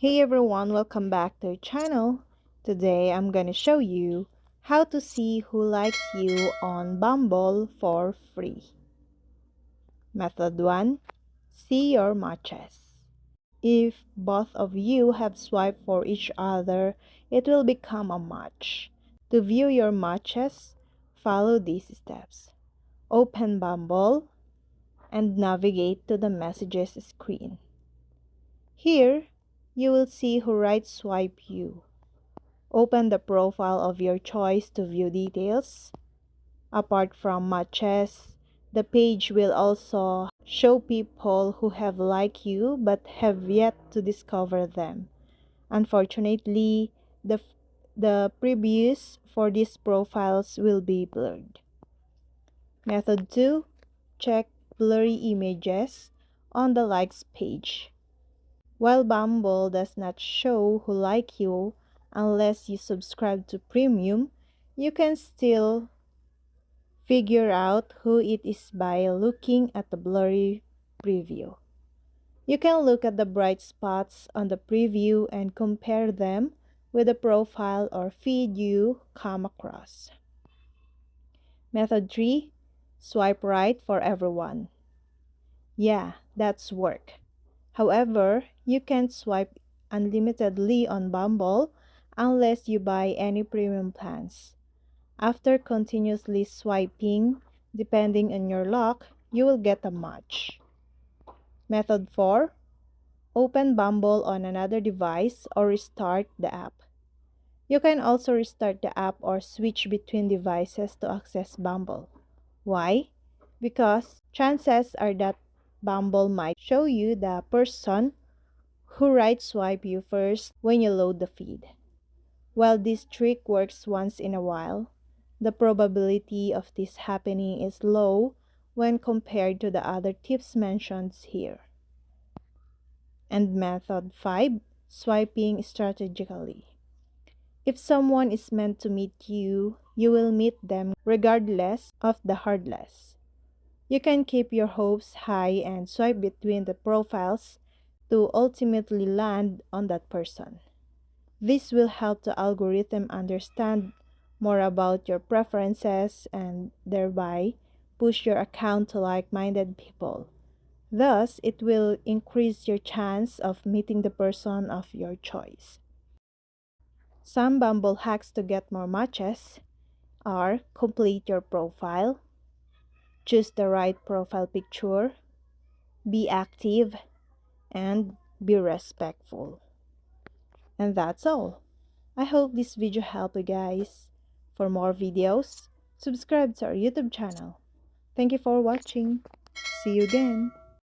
Hey everyone, welcome back to the channel. Today I'm gonna show you how to see who likes you on Bumble for free. Method 1. See your matches. If both of you have swiped for each other, it will become a match. To view your matches, follow these steps. Open Bumble and navigate to the messages screen. Here, you will see who right swipe you. Open the profile of your choice to view details. Apart from matches, the page will also show people who have liked you but have yet to discover them. Unfortunately, the previews for these profiles will be blurred. Method 2. Check blurry images on the likes page. While Bumble does not show who like you unless you subscribe to Premium, you can still figure out who it is by looking at the blurry preview. You can look at the bright spots on the preview and compare them with the profile or feed you come across. Method 3. Swipe right for everyone. Yeah, that's work. However, you can't swipe unlimitedly on Bumble unless you buy any premium plans. After continuously swiping, depending on your luck, you will get a match. Method 4. Open Bumble on another device or restart the app. You can also restart the app or switch between devices to access Bumble. Why? Because chances are that Bumble might show you the person who right swipe you first when you load the feed. While this trick works once in a while, the probability of this happening is low when compared to the other tips mentioned here. And method 5. Swiping strategically. If someone is meant to meet you, you will meet them regardless of the hardness. You can keep your hopes high and swipe between the profiles to ultimately land on that person. This will help the algorithm understand more about your preferences and thereby push your account to like-minded people. Thus, it will increase your chance of meeting the person of your choice. Some Bumble hacks to get more matches are complete your profile, choose the right profile picture, be active, and be respectful. And that's all. I hope this video helped you guys. For more videos, subscribe to our YouTube channel. Thank you for watching. See you again.